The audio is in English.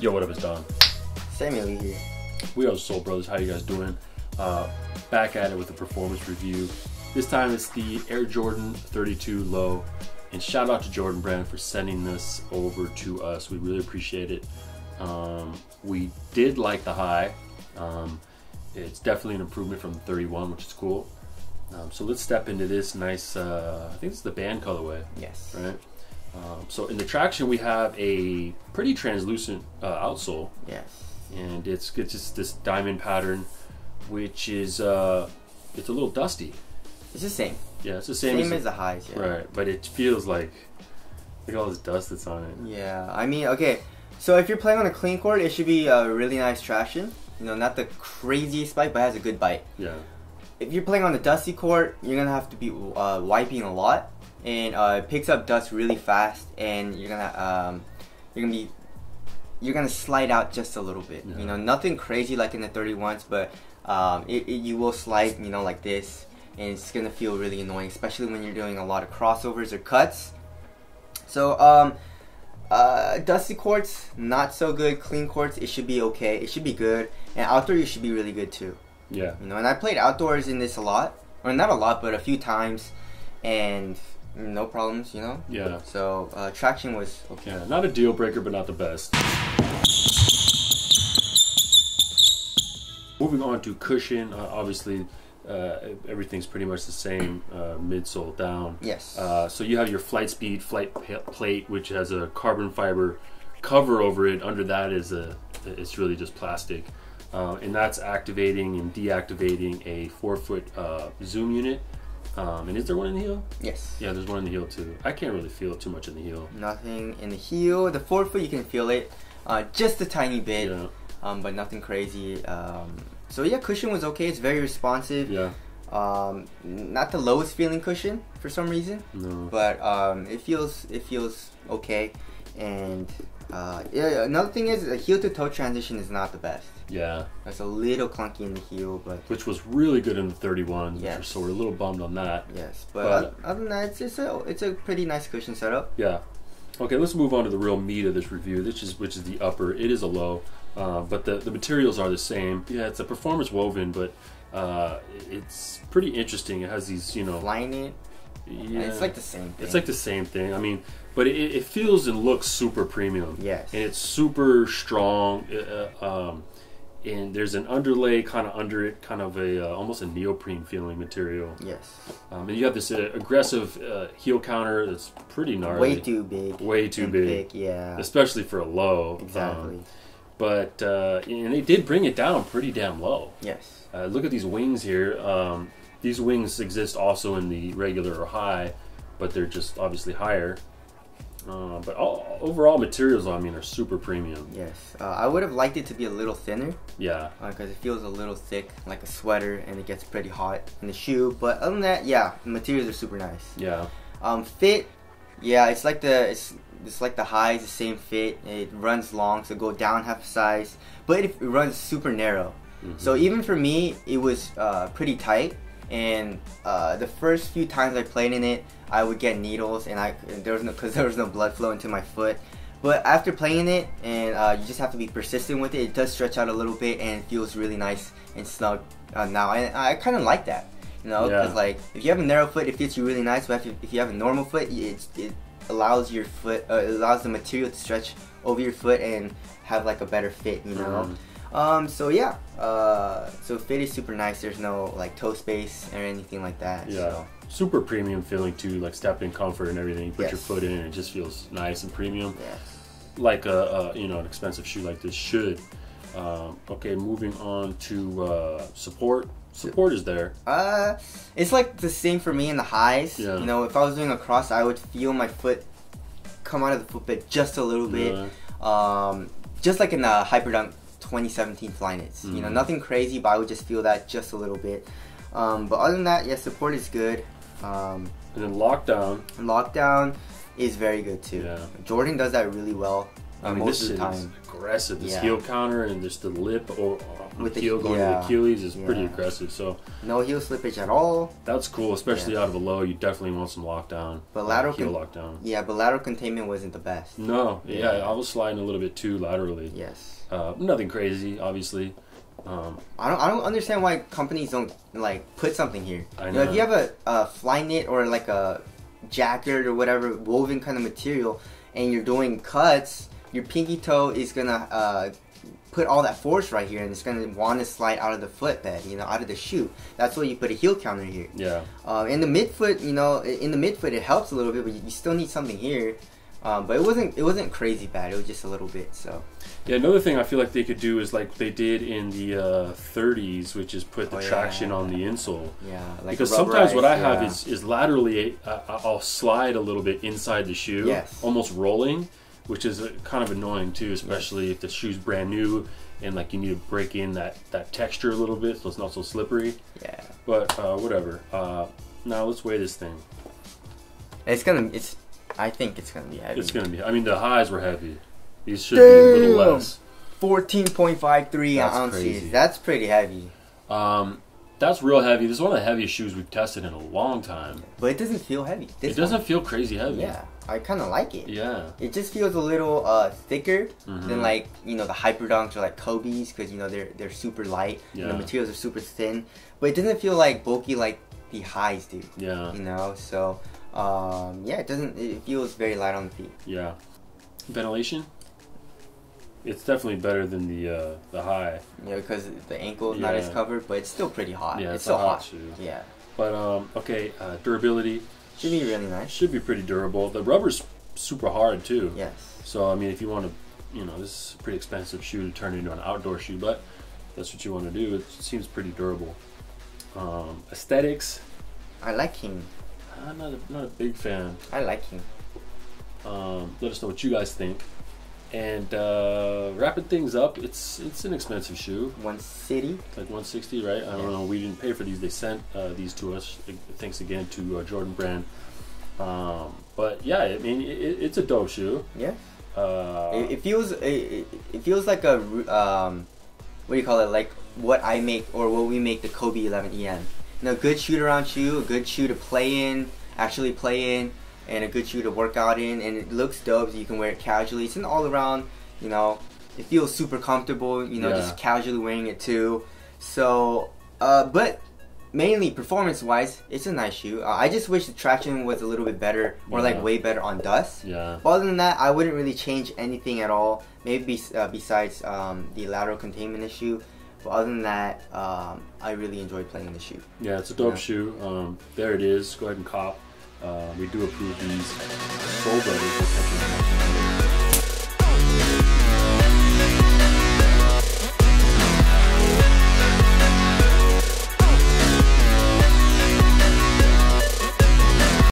Yo, what up, it's Don. Samuel here. We are the Soul Brothers. How you guys doing? Back at it with a performance review. This time it's the Air Jordan 32 Low. And shout out to Jordan Brand for sending this over to us. We really appreciate it. We did like the high. It's definitely an improvement from the 31, which is cool. So let's step into this nice, I think it's the band colorway. Yes. Right? So in the traction we have a pretty translucent outsole. Yes. And it's just this diamond pattern, which is it's a little dusty. It's the same. Yeah, it's the same as the highs. Yeah. Right, but it feels like look at all this dust that's on it. Yeah, I mean, okay. So if you're playing on a clean court, it should be a really nice traction. You know, not the craziest bite, but has a good bite. Yeah. If you're playing on a dusty court, you're gonna have to be wiping a lot, and it picks up dust really fast, and you're gonna slide out just a little bit. Yeah. You know, nothing crazy like in the 31s, but you will slide, you know, like this, and it's gonna feel really annoying, especially when you're doing a lot of crossovers or cuts. So dusty courts, not so good. Clean courts, it should be okay. It should be good, and outdoor you should be really good too. Yeah. You know, and I played outdoors in this a lot, or not a lot, but a few times, and no problems. You know. Yeah. So traction was okay. Yeah, not a deal breaker, but not the best. Moving on to cushion, obviously everything's pretty much the same, midsole down. Yes. So you have your flight plate, which has a carbon fiber cover over it. Under that is it's really just plastic, and that's activating and deactivating a 4-foot zoom unit. And is there one in the heel? Yes. Yeah, there's one in the heel too. I can't really feel it too much in the heel. Nothing in the heel. The 4-foot you can feel it, just a tiny bit. Yeah. But nothing crazy. So yeah, cushion was okay. It's very responsive. Yeah. Not the lowest feeling cushion for some reason. No. But it feels okay. And yeah, another thing is the heel to toe transition is not the best. Yeah. That's a little clunky in the heel, but which was really good in the 31s. Yes. So we're a little bummed on that. Yes, but other than that, it's a pretty nice cushion setup. Yeah. Okay, let's move on to the real meat of this review, which is the upper. It is a low, but the materials are the same. Yeah, it's a performance woven, but it's pretty interesting. It has these, you know, flying it. Yeah, it's like the same thing. It's like the same thing. I mean, but it feels and looks super premium. Yes. And it's super strong. And there's an underlay kind of under it, kind of a almost a neoprene feeling material. Yes. And you have this aggressive heel counter that's pretty gnarly. Way too big. Way too big. Yeah. Especially for a low. Exactly. But and they did bring it down pretty damn low. Yes. Look at these wings here. These wings exist also in the regular or high, but they're just obviously higher. But overall materials, I mean, are super premium. Yes. I would have liked it to be a little thinner. Yeah. Because it feels a little thick, like a sweater, and it gets pretty hot in the shoe. But other than that, yeah, the materials are super nice. Yeah. Fit, yeah, it's like the highs, the same fit. It runs long, so go down half a size, but it runs super narrow. Mm-hmm. So even for me, it was pretty tight. And the first few times I played in it, I would get needles, and there was no blood flow into my foot. But after playing it, and you just have to be persistent with it, it does stretch out a little bit, and it feels really nice and snug now. And I kind of like that, you know, because like if you have a narrow foot, it fits you really nice. But if you have a normal foot, it allows your foot, allows the material to stretch over your foot and have like a better fit, you know. Mm-hmm. So yeah, so fit is super nice. There's no like toe space or anything like that. Yeah, so. Super premium feeling too, like step-in comfort and everything. You put Yes. your foot in and it just feels nice and premium. Yes. Like you know, an expensive shoe like this should. Okay, moving on to support. Support is there. It's like the same for me in the highs. Yeah. You know, if I was doing a cross, I would feel my foot come out of the footbed just a little bit. Just like in the Hyperdunk 2017 Flyknits. You know, nothing crazy, but I would just feel that just a little bit. But other than that, yeah, support is good. And then lockdown. Lockdown is very good too. Yeah. Jordan does that really well. I mean, most this of the is time. aggressive. This Yeah. heel counter and just the lip or With the the- heel going to yeah. the Achilles is pretty Yeah. aggressive. So No heel slippage at all. that's cool, especially Yeah. out of a low. You definitely want some lockdown. But lateral heel con- lockdown. Yeah, but lateral containment wasn't the best. No, yeah, Yeah. I was sliding a little bit too laterally. Yes. Nothing crazy, obviously. I don't understand why companies don't like put something here. I You know, if know. you have a fly knit or like a jacket or whatever woven kind of material, and you're doing cuts, your pinky toe is gonna put all that force right here, and it's gonna want to slide out of the footbed, you know, out of the shoe. That's why you put a heel counter here. Yeah. In the midfoot, you know, in the midfoot it helps a little bit, but you still need something here. But it wasn't crazy bad. It was just a little bit. So Yeah, another thing I feel like they could do is like they did in the 30s, which is put the traction on the insole. yeah, like Because sometimes what I rubberized, have yeah. is laterally, I'll slide a little bit inside the shoe, Yes. almost rolling, which is kind of annoying too, especially if the shoe's brand new and like you need to break in that texture a little bit so it's not so slippery. Yeah, But whatever. Now let's weigh this thing. I think it's gonna be heavy. It's gonna be. I mean, the highs were heavy. These should be a little less. 14.53 That's ounces. crazy. That's pretty heavy. That's real heavy. This is one of the heaviest shoes we've tested in a long time. But it doesn't feel heavy. It doesn't feel crazy heavy. Yeah, I kind of like it. Yeah. It just feels a little thicker than like, you know, the Hyperdunks or like Kobe's, because, you know, they're super light and Yeah. the materials are super thin. But it doesn't feel like bulky like the highs do. Yeah. You know, so yeah, it feels very light on the feet. Yeah. Ventilation? It's definitely better than the high. Yeah, because the ankle is not as Yeah. covered, but it's still pretty hot. Yeah, it's it's still a hot hot. shoe. Yeah. But okay, durability Should be really nice. should be pretty durable. The rubber's super hard too. Yes. So I mean, if you want to, you know, this is a pretty expensive shoe to turn into an outdoor shoe, but if that's what you want to do. It seems pretty durable. Aesthetics, I like him. I'm not a big fan. I like him. Let us know what you guys think. And wrapping things up, it's an expensive shoe. One City. It's like 160, right? I don't know. We didn't pay for these. They sent these to us. Thanks again to Jordan Brand. But yeah, I mean, it's a dope shoe. Yeah. It feels like a what do you call it? Like what I make or what we make the Kobe 11 EM. You know, good shoot around shoe, a good shoe to play in, actually play in, and a good shoe to work out in, and it looks dope. So you can wear it casually. It's an all around. You know, it feels super comfortable. You know, just casually wearing it too. So, but mainly performance wise, it's a nice shoe. I just wish the traction was a little bit better, or like way better on dust. Yeah. But other than that, I wouldn't really change anything at all. Maybe besides the lateral containment issue. But other than that, I really enjoyed playing the shoe. Yeah, it's a dope shoe. There it is. Go ahead and cop. We do approve these. Soul Brothers.